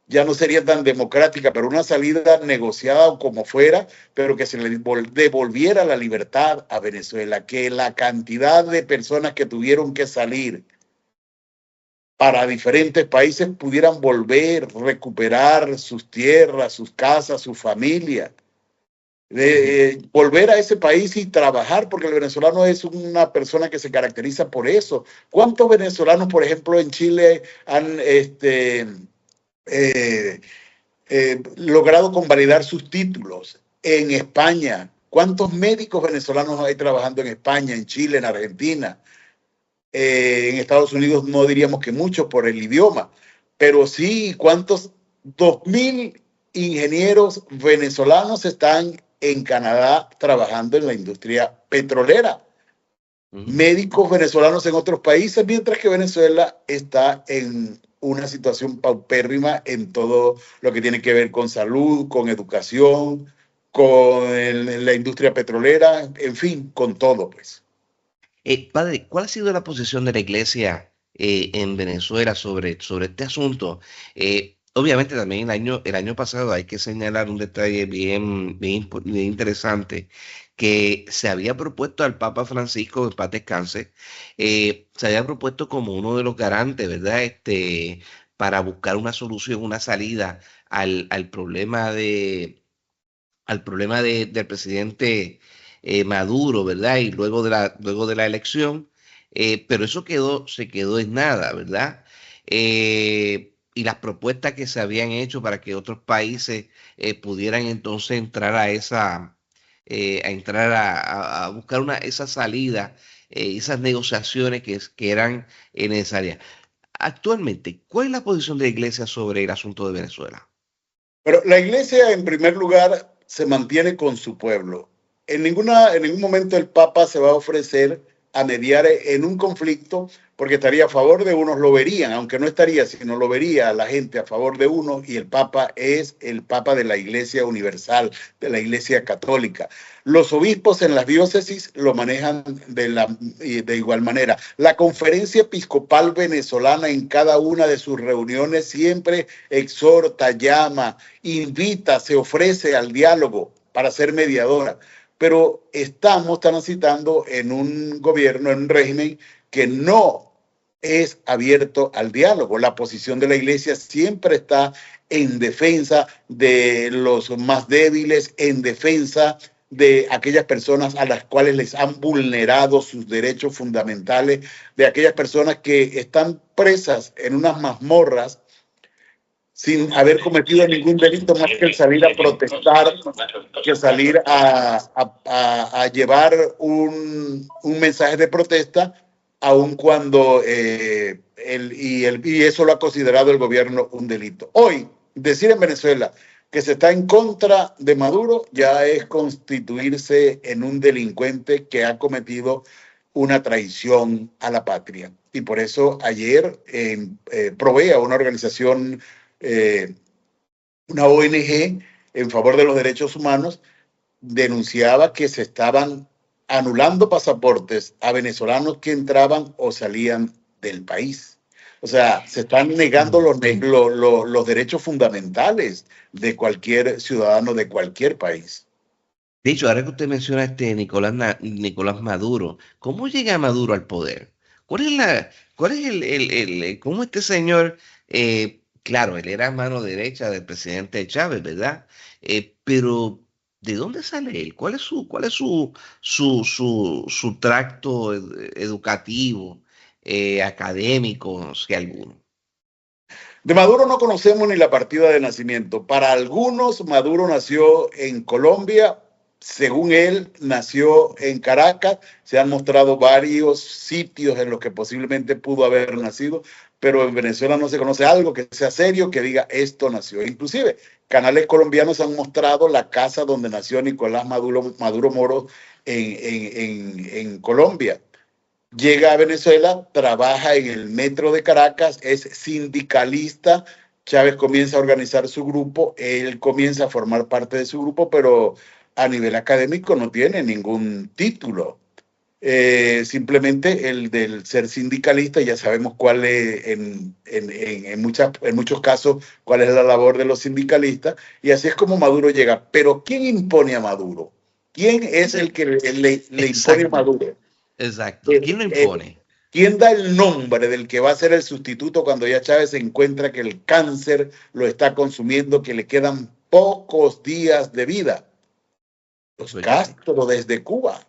ya no sería tan democrática, pero una salida negociada o como fuera, pero que se le devolviera la libertad a Venezuela, que la cantidad de personas que tuvieron que salir para diferentes países pudieran volver, recuperar sus tierras, sus casas, su familia. Volver a ese país y trabajar, porque el venezolano es una persona que se caracteriza por eso. ¿Cuántos venezolanos, por ejemplo, en Chile han logrado convalidar sus títulos? En España, ¿cuántos médicos venezolanos hay trabajando en España, en Chile, en Argentina? En Estados Unidos no diríamos que muchos por el idioma, pero sí, ¿cuántos? 2.000 ingenieros venezolanos están en Canadá trabajando en la industria petrolera. Médicos venezolanos en otros países, mientras que Venezuela está en una situación paupérrima en todo lo que tiene que ver con salud, con educación, con la industria petrolera, en fin, con todo, pues. Padre, ¿cuál ha sido la posición de la iglesia en Venezuela sobre este asunto? Obviamente también el año pasado hay que señalar un detalle bien interesante, que se había propuesto al Papa Francisco, en paz descanse, se había propuesto como uno de los garantes, ¿verdad? Para buscar una solución, una salida al problema del presidente Maduro, ¿verdad? Y luego de la elección, pero eso se quedó en nada, ¿verdad? Y las propuestas que se habían hecho para que otros países pudieran entonces entrar a buscar esa salida, esas negociaciones que eran necesarias. Actualmente, ¿cuál es la posición de la iglesia sobre el asunto de Venezuela? Pero la iglesia, en primer lugar, se mantiene con su pueblo. En ningún momento el Papa se va a ofrecer a mediar en un conflicto, porque estaría a favor de unos, lo verían, aunque no estaría, sino lo vería la gente a favor de uno, y el Papa es el Papa de la Iglesia Universal, de la Iglesia Católica. Los obispos en las diócesis lo manejan de igual manera. La Conferencia Episcopal Venezolana en cada una de sus reuniones siempre exhorta, llama, invita, se ofrece al diálogo para ser mediadora. Pero estamos transitando en un gobierno, en un régimen que no es abierto al diálogo. La posición de la iglesia siempre está en defensa de los más débiles, en defensa de aquellas personas a las cuales les han vulnerado sus derechos fundamentales, de aquellas personas que están presas en unas mazmorras sin haber cometido ningún delito más que el salir a protestar, que salir a llevar un mensaje de protesta, aun cuando y eso lo ha considerado el gobierno un delito. Hoy, decir en Venezuela que se está en contra de Maduro ya es constituirse en un delincuente que ha cometido una traición a la patria. Y por eso ayer probé a una organización, una ONG en favor de los derechos humanos, denunciaba que se estaban anulando pasaportes a venezolanos que entraban o salían del país. O sea, se están negando los derechos fundamentales de cualquier ciudadano de cualquier país. De hecho, ahora que usted menciona Nicolás Maduro, ¿cómo llega Maduro al poder? ¿Cuál es cómo este señor, claro, él era mano derecha del presidente Chávez, ¿verdad? Pero, ¿de dónde sale él? ¿Cuál es su tracto educativo, académico, si alguno? De Maduro no conocemos ni la partida de nacimiento. Para algunos, Maduro nació en Colombia. Según él, nació en Caracas. Se han mostrado varios sitios en los que posiblemente pudo haber nacido, pero en Venezuela no se conoce algo que sea serio que diga esto nació. Inclusive, canales colombianos han mostrado la casa donde nació Nicolás Maduro Moro en Colombia. Llega a Venezuela, trabaja en el metro de Caracas, es sindicalista. Chávez comienza a organizar su grupo, él comienza a formar parte de su grupo, pero a nivel académico no tiene ningún título. Simplemente el del ser sindicalista, ya sabemos cuál es, en muchos casos, cuál es la labor de los sindicalistas, y así es como Maduro llega. Pero ¿quién impone a Maduro? ¿Quién es el que le impone a Maduro? Exacto. ¿Quién lo impone? ¿Quién da el nombre del que va a ser el sustituto cuando ya Chávez se encuentra que el cáncer lo está consumiendo, que le quedan pocos días de vida? Los Castro desde Cuba.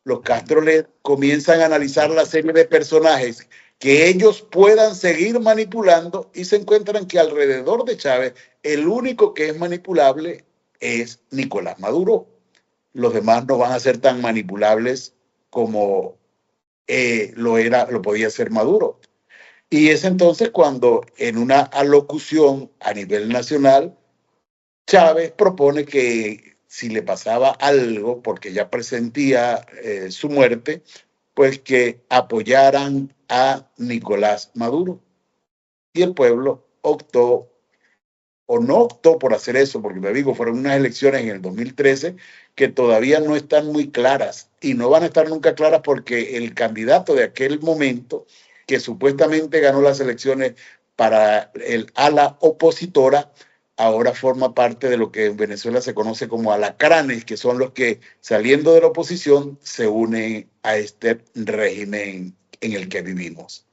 Los Castro le comienzan a analizar la serie de personajes que ellos puedan seguir manipulando y se encuentran que alrededor de Chávez el único que es manipulable es Nicolás Maduro. Los demás no van a ser tan manipulables como lo podía ser Maduro. Y es entonces cuando en una alocución a nivel nacional, Chávez propone que si le pasaba algo, porque ya presentía su muerte, pues que apoyaran a Nicolás Maduro. Y el pueblo optó o no optó por hacer eso, porque me digo, fueron unas elecciones en el 2013 que todavía no están muy claras y no van a estar nunca claras porque el candidato de aquel momento, que supuestamente ganó las elecciones para el ala opositora, ahora forma parte de lo que en Venezuela se conoce como alacranes, que son los que saliendo de la oposición se unen a este régimen en el que vivimos.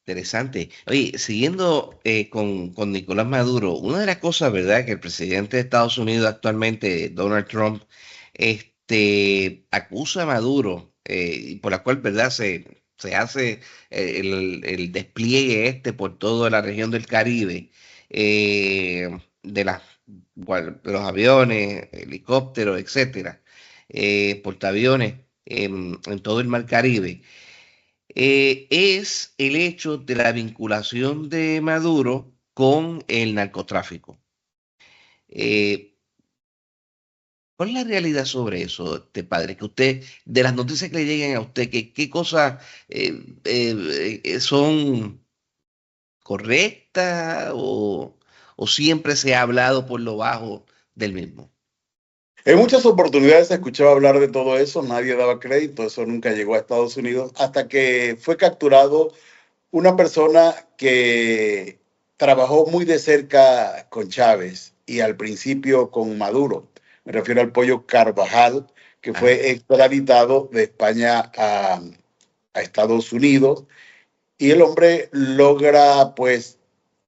Interesante. Oye, siguiendo con Nicolás Maduro, una de las cosas, ¿verdad?, que el presidente de Estados Unidos actualmente, Donald Trump, acusa a Maduro, y por la cual, ¿verdad?, se hace el despliegue por toda la región del Caribe, de los aviones, helicópteros, etcétera, portaaviones en todo el Mar Caribe. Es el hecho de la vinculación de Maduro con el narcotráfico. ¿Cuál es la realidad sobre eso, padre? Que usted, de las noticias que le lleguen a usted, ¿qué cosas son correctas o siempre se ha hablado por lo bajo del mismo? En muchas oportunidades se escuchaba hablar de todo eso, nadie daba crédito, eso nunca llegó a Estados Unidos, hasta que fue capturado una persona que trabajó muy de cerca con Chávez y al principio con Maduro. Me refiero al Pollo Carvajal, que fue extraditado de España a Estados Unidos, y el hombre logra pues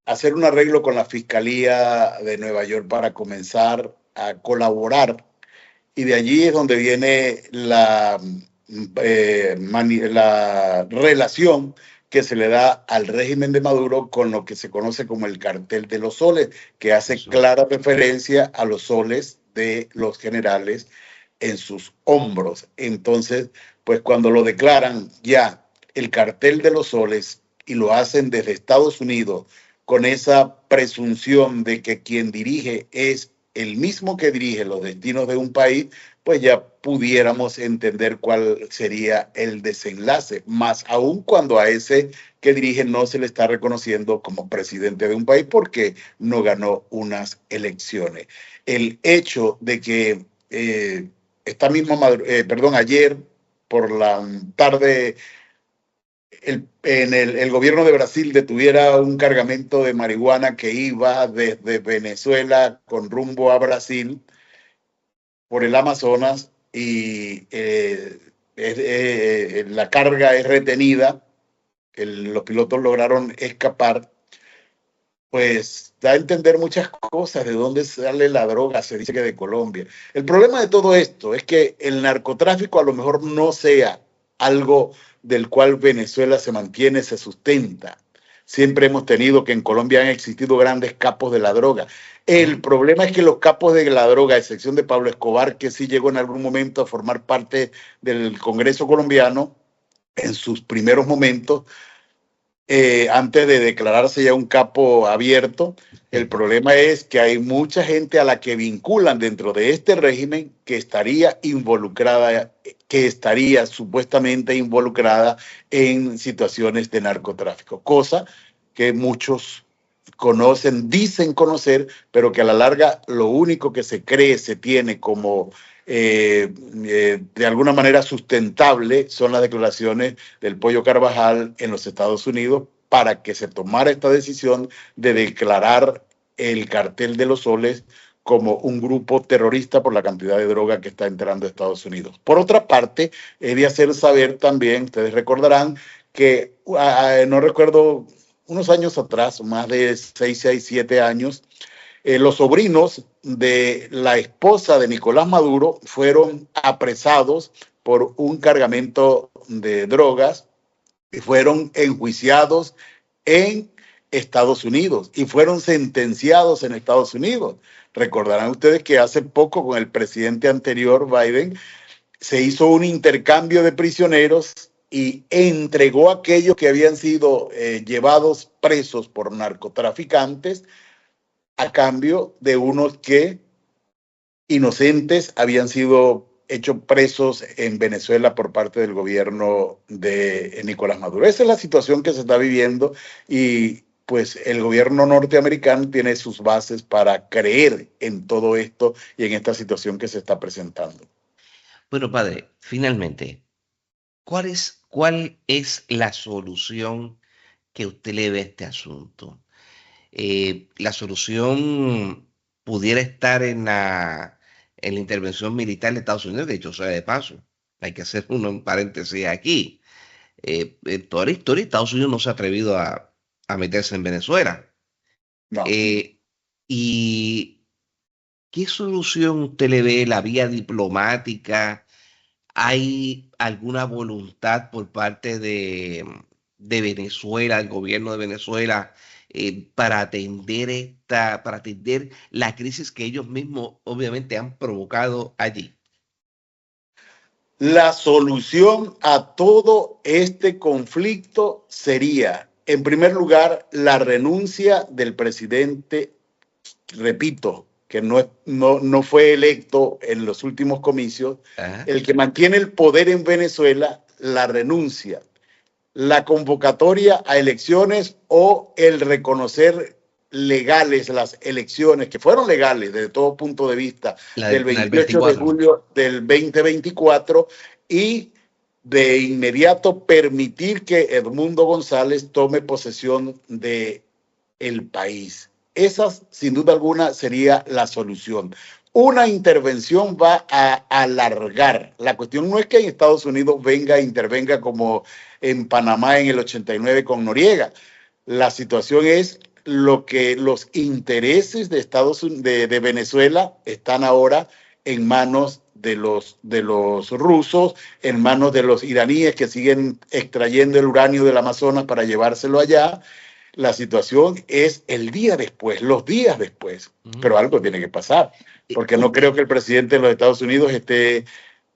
hacer un arreglo con la Fiscalía de Nueva York para comenzar a colaborar. Y de allí es donde viene la relación que se le da al régimen de Maduro con lo que se conoce como el cartel de los soles, que hace clara referencia a los soles de los generales en sus hombros. Entonces, pues cuando lo declaran ya el cartel de los soles y lo hacen desde Estados Unidos con esa presunción de que quien dirige es el mismo que dirige los destinos de un país, pues ya pudiéramos entender cuál sería el desenlace, más aún cuando a ese que dirige no se le está reconociendo como presidente de un país porque no ganó unas elecciones. El hecho de que ayer por la tarde el gobierno de Brasil detuviera un cargamento de marihuana que iba desde Venezuela con rumbo a Brasil por el Amazonas y la carga es retenida, los pilotos lograron escapar, pues da a entender muchas cosas, de dónde sale la droga, se dice que de Colombia. El problema de todo esto es que el narcotráfico a lo mejor no sea algo del cual Venezuela se mantiene, se sustenta. Siempre hemos tenido que en Colombia han existido grandes capos de la droga. El problema es que los capos de la droga, a excepción de Pablo Escobar, que sí llegó en algún momento a formar parte del Congreso colombiano, en sus primeros momentos, antes de declararse ya un capo abierto, el problema es que hay mucha gente a la que vinculan dentro de este régimen que estaría involucrada, que estaría supuestamente involucrada en situaciones de narcotráfico, cosa que muchos conocen, dicen conocer, pero que a la larga lo único que se cree, se tiene como de alguna manera sustentable son las declaraciones del Pollo Carvajal en los Estados Unidos para que se tomara esta decisión de declarar el Cartel de los Soles como un grupo terrorista por la cantidad de droga que está entrando a Estados Unidos. Por otra parte, he de hacer saber también, ustedes recordarán que, no recuerdo, unos años atrás, más de 7 años, los sobrinos de la esposa de Nicolás Maduro fueron apresados por un cargamento de drogas y fueron enjuiciados en Estados Unidos y fueron sentenciados en Estados Unidos. Recordarán ustedes que hace poco con el presidente anterior, Biden, se hizo un intercambio de prisioneros y entregó a aquellos que habían sido llevados presos por narcotraficantes a cambio de unos que inocentes habían sido hechos presos en Venezuela por parte del gobierno de Nicolás Maduro. Esa es la situación que se está viviendo y pues el gobierno norteamericano tiene sus bases para creer en todo esto y en esta situación que se está presentando. Bueno, padre, finalmente, ¿cuál es la solución que usted le ve a este asunto? La solución pudiera estar en la intervención militar de Estados Unidos, de hecho, sea de paso. Hay que hacer un paréntesis aquí. En toda la historia, Estados Unidos no se ha atrevido a meterse en Venezuela. No. ¿Y qué solución usted le ve? ¿La vía diplomática? ¿Hay alguna voluntad por parte de Venezuela, el gobierno de Venezuela, para atender la crisis que ellos mismos obviamente han provocado allí? La solución a todo este conflicto sería, en primer lugar, la renuncia del presidente, repito, que no fue electo en los últimos comicios, el que mantiene el poder en Venezuela, la renuncia, la convocatoria a elecciones o el reconocer legales las elecciones, que fueron legales desde todo punto de vista, del 28 de julio del 2024, y de inmediato permitir que Edmundo González tome posesión del país. Esa, sin duda alguna, sería la solución. Una intervención va a alargar. La cuestión no es que en Estados Unidos intervenga como en Panamá en el 89 con Noriega. La situación es que los intereses de Venezuela están ahora en manos de los rusos, en manos de los iraníes que siguen extrayendo el uranio del Amazonas para llevárselo allá. La situación es el día después, los días después, pero algo tiene que pasar, porque no creo que el presidente de los Estados Unidos esté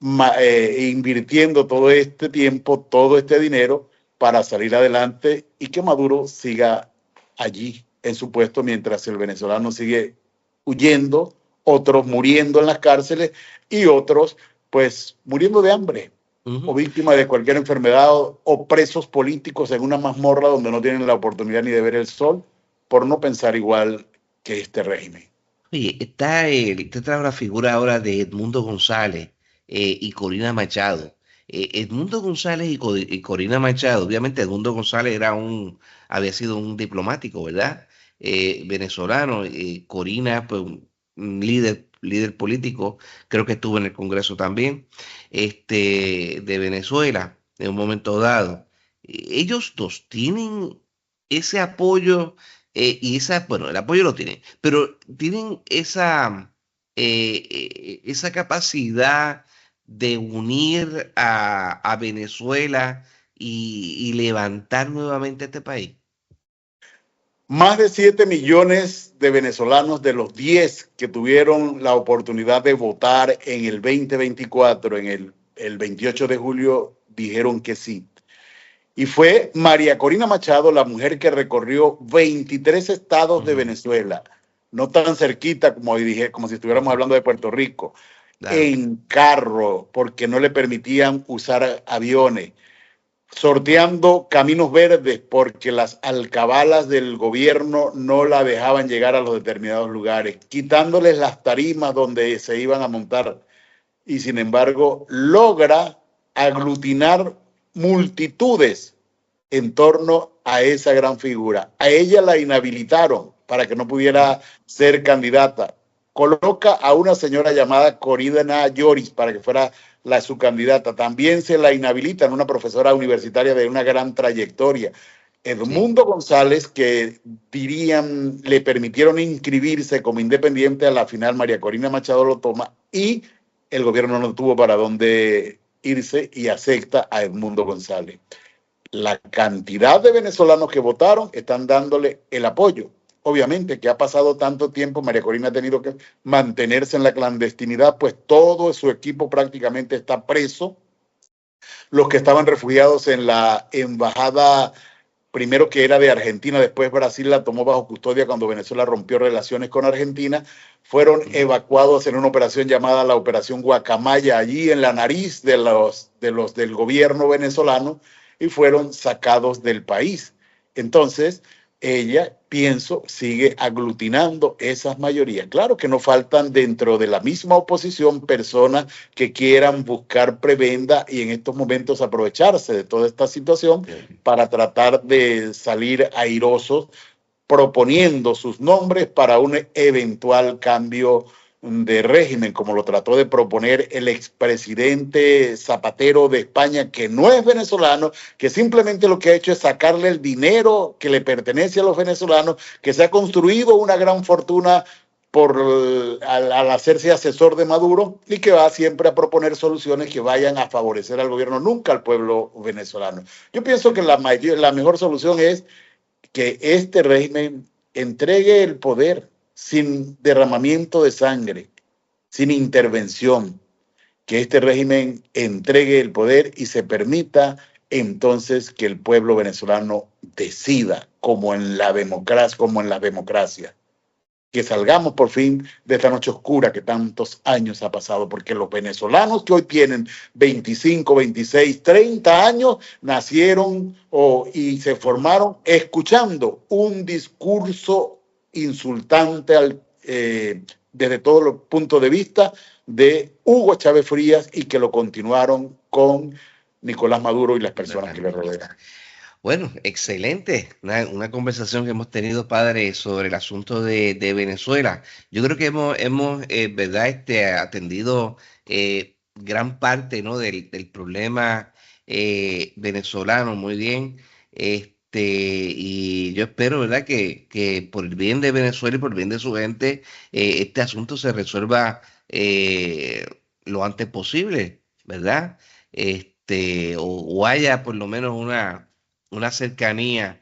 invirtiendo todo este tiempo, todo este dinero para salir adelante y que Maduro siga allí en su puesto mientras el venezolano sigue huyendo, otros muriendo en las cárceles y otros pues muriendo de hambre o víctimas de cualquier enfermedad o presos políticos en una mazmorra donde no tienen la oportunidad ni de ver el sol por no pensar igual que este régimen. Oye, te trae la figura ahora de Edmundo González y Corina Machado. Edmundo González y Corina Machado, obviamente Edmundo González había sido un diplomático, ¿verdad? Venezolano. Corina, pues un líder político, creo que estuvo en el Congreso también, de Venezuela en un momento dado. Ellos dos tienen ese apoyo bueno, el apoyo lo tienen, pero tienen esa capacidad de unir a Venezuela y levantar nuevamente este país. Más de 7 millones de venezolanos de los 10 que tuvieron la oportunidad de votar en el 2024, en el 28 de julio, dijeron que sí. Y fue María Corina Machado la mujer que recorrió 23 estados de Venezuela, no tan cerquita como si estuviéramos hablando de Puerto Rico, claro, en carro, porque no le permitían usar aviones, sorteando caminos verdes porque las alcabalas del gobierno no la dejaban llegar a los determinados lugares, quitándoles las tarimas donde se iban a montar. Y sin embargo, logra aglutinar multitudes en torno a esa gran figura. A ella la inhabilitaron para que no pudiera ser candidata. Coloca a una señora llamada Corina Lloris para que fuera su candidata. También se la inhabilitan, una profesora universitaria de una gran trayectoria. Edmundo González, que le permitieron inscribirse como independiente, a la final María Corina Machado lo toma y el gobierno no tuvo para dónde irse y acepta a Edmundo González. La cantidad de venezolanos que votaron están dándole el apoyo. Obviamente que ha pasado tanto tiempo, María Corina ha tenido que mantenerse en la clandestinidad, pues todo su equipo prácticamente está preso. Los que estaban refugiados en la embajada, primero que era de Argentina, después Brasil la tomó bajo custodia cuando Venezuela rompió relaciones con Argentina, fueron evacuados en una operación llamada la Operación Guacamaya, allí en la nariz de los del gobierno venezolano, y fueron sacados del país. Entonces, ella, pienso, sigue aglutinando esas mayorías. Claro que no faltan dentro de la misma oposición personas que quieran buscar prebenda y en estos momentos aprovecharse de toda esta situación para tratar de salir airosos, proponiendo sus nombres para un eventual cambio de régimen, como lo trató de proponer el expresidente Zapatero de España, que no es venezolano, que simplemente lo que ha hecho es sacarle el dinero que le pertenece a los venezolanos, que se ha construido una gran fortuna al hacerse asesor de Maduro y que va siempre a proponer soluciones que vayan a favorecer al gobierno, nunca al pueblo venezolano. Yo pienso que la mejor solución es que este régimen entregue el poder sin derramamiento de sangre, sin intervención, que este régimen entregue el poder y se permita entonces que el pueblo venezolano decida como en la democracia, que salgamos por fin de esta noche oscura que tantos años ha pasado, porque los venezolanos que hoy tienen 25, 26, 30 años nacieron y se formaron escuchando un discurso insultante desde todos los puntos de vista de Hugo Chávez Frías y que lo continuaron con Nicolás Maduro y las personas que le rodean. Bueno, excelente. Una conversación que hemos tenido, padre, sobre el asunto de Venezuela. Yo creo que hemos ¿verdad? Atendido gran parte, ¿no? del problema venezolano muy bien. Y yo espero, ¿verdad? Que por el bien de Venezuela y por el bien de su gente, este asunto se resuelva lo antes posible, ¿verdad? O haya por lo menos una cercanía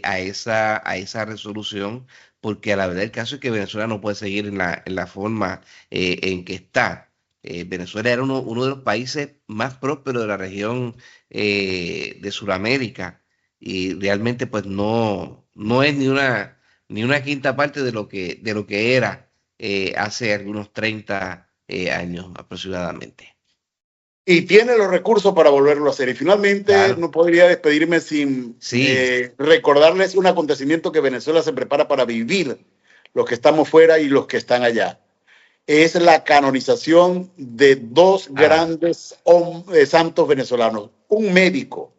a esa resolución, porque a la verdad el caso es que Venezuela no puede seguir en la forma en que está. Venezuela era uno de los países más prósperos de la región de Sudamérica y realmente pues no es ni ni una quinta parte de lo que era hace algunos 30 años aproximadamente. Y tiene los recursos para volverlo a hacer. Y finalmente, claro, no podría despedirme sin recordarles un acontecimiento que Venezuela se prepara para vivir, los que estamos fuera y los que están allá. Es la canonización de dos grandes santos venezolanos. Un médico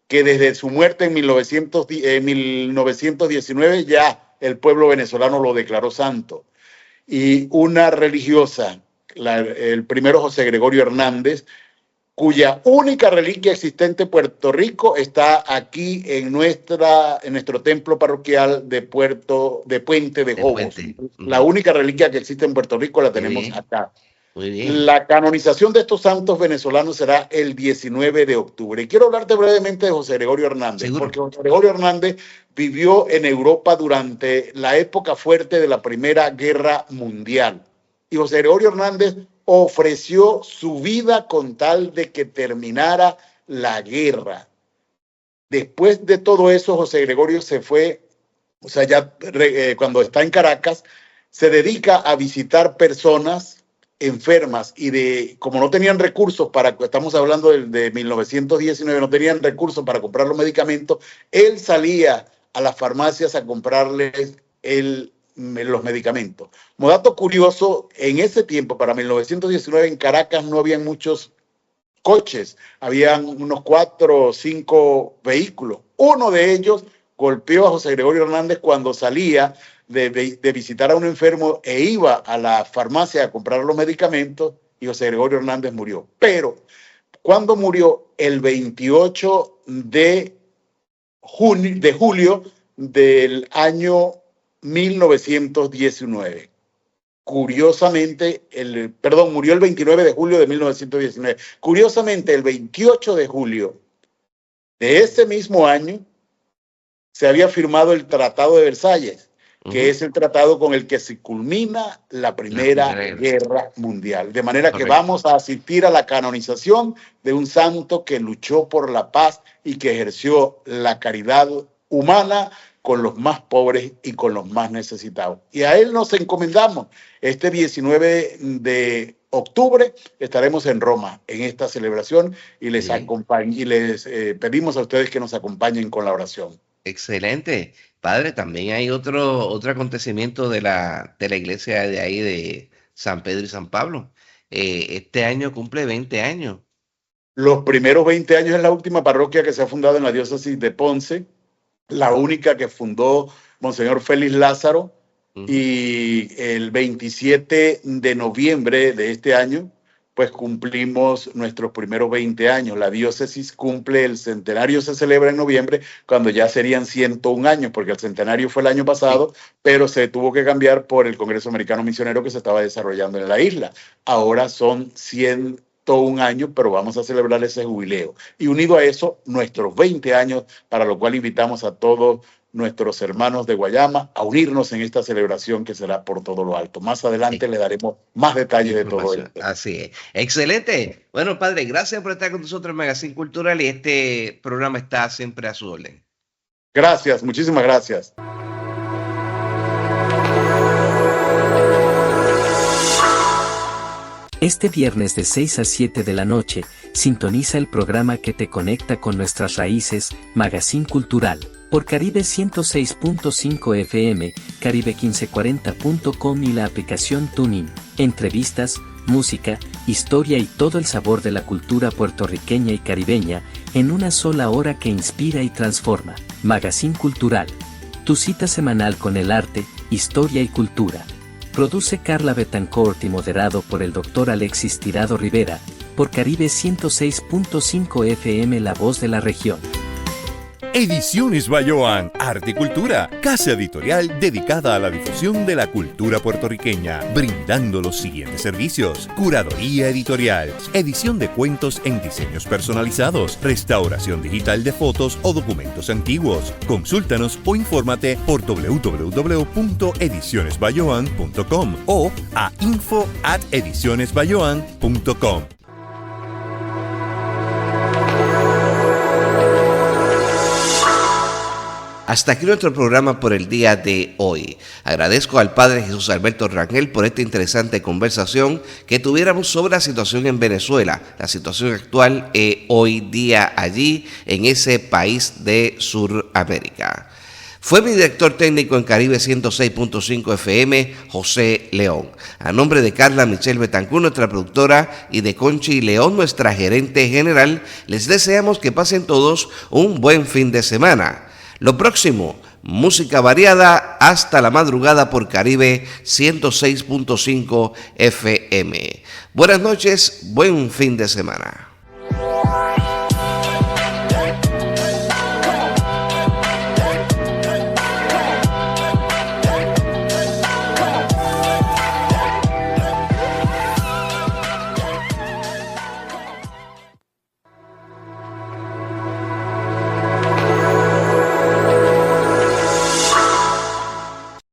que desde su muerte en 1919 ya el pueblo venezolano lo declaró santo. Y una religiosa, el primero José Gregorio Hernández, cuya única reliquia existente en Puerto Rico está aquí en nuestro templo parroquial de Puente de Jobos. La única reliquia que existe en Puerto Rico la tenemos acá. Muy bien. La canonización de estos santos venezolanos será el 19 de octubre. Y quiero hablarte brevemente de José Gregorio Hernández, porque José Gregorio Hernández vivió en Europa durante la época fuerte de la Primera Guerra Mundial. Y José Gregorio Hernández ofreció su vida con tal de que terminara la guerra. Después de todo eso, José Gregorio se fue, cuando está en Caracas, se dedica a visitar personas enfermas y como no tenían recursos estamos hablando de 1919, no tenían recursos para comprar los medicamentos, él salía a las farmacias a comprarles los medicamentos. Como dato curioso, en ese tiempo, para 1919, en Caracas no habían muchos coches, habían unos 4 o 5 vehículos. Uno de ellos golpeó a José Gregorio Hernández cuando salía de visitar a un enfermo e iba a la farmacia a comprar los medicamentos, y José Gregorio Hernández murió. Pero cuando murió, el 28 de julio del año 1919. Curiosamente, murió el 29 de julio de 1919. Curiosamente, el 28 de julio de ese mismo año se había firmado el Tratado de Versalles, que es el tratado con el que se culmina la Primera Guerra Mundial. De manera que vamos a asistir a la canonización de un santo que luchó por la paz y que ejerció la caridad humana con los más pobres y con los más necesitados. Y a él nos encomendamos. Este 19 de octubre estaremos en Roma en esta celebración y les pedimos a ustedes que nos acompañen con la oración. Excelente. Padre, también hay otro acontecimiento de la iglesia de ahí de San Pedro y San Pablo. Este año cumple 20 años. Los primeros 20 años es la última parroquia que se ha fundado en la diócesis de Ponce, la única que fundó Monseñor Félix Lázaro, y el 27 de noviembre de este año, pues cumplimos nuestros primeros 20 años. La diócesis cumple el centenario, se celebra en noviembre, cuando ya serían 101 años, porque el centenario fue el año pasado, pero se tuvo que cambiar por el Congreso Americano Misionero que se estaba desarrollando en la isla. Ahora son 101 años, pero vamos a celebrar ese jubileo. Y unido a eso, nuestros 20 años, para lo cual invitamos a todos nuestros hermanos de Guayama a unirnos en esta celebración que será por todo lo alto. Más adelante le daremos más detalles de todo esto. Así es. Excelente. Bueno, padre, gracias por estar con nosotros en Magazine Cultural, y este programa está siempre a su orden. Gracias, muchísimas gracias. Este viernes de 6 a 7 de la noche, sintoniza el programa que te conecta con nuestras raíces, Magazine Cultural, por Caribe 106.5 FM, Caribe1540.com y la aplicación TuneIn. Entrevistas, música, historia y todo el sabor de la cultura puertorriqueña y caribeña, en una sola hora que inspira y transforma. Magazine Cultural, tu cita semanal con el arte, historia y cultura. Produce Carla Betancourt y moderado por el Dr. Alexis Tirado Rivera, por Caribe 106.5 FM, La Voz de la Región. Ediciones Bayoán, Arte y Cultura, casa editorial dedicada a la difusión de la cultura puertorriqueña, brindando los siguientes servicios: curaduría editorial, edición de cuentos en diseños personalizados, restauración digital de fotos o documentos antiguos. Consúltanos o infórmate por www.edicionesbayoán.com o a info@edicionesbayoán.com. Hasta aquí nuestro programa por el día de hoy. Agradezco al Padre Jesús Alberto Rangel por esta interesante conversación que tuviéramos sobre la situación en Venezuela, la situación actual hoy día allí en ese país de Sudamérica. Fue mi director técnico en Caribe 106.5 FM, José León. A nombre de Carla Michelle Betancur, nuestra productora, y de Conchi León, nuestra gerente general, les deseamos que pasen todos un buen fin de semana. Lo próximo, música variada hasta la madrugada por Caribe 106.5 FM. Buenas noches, buen fin de semana.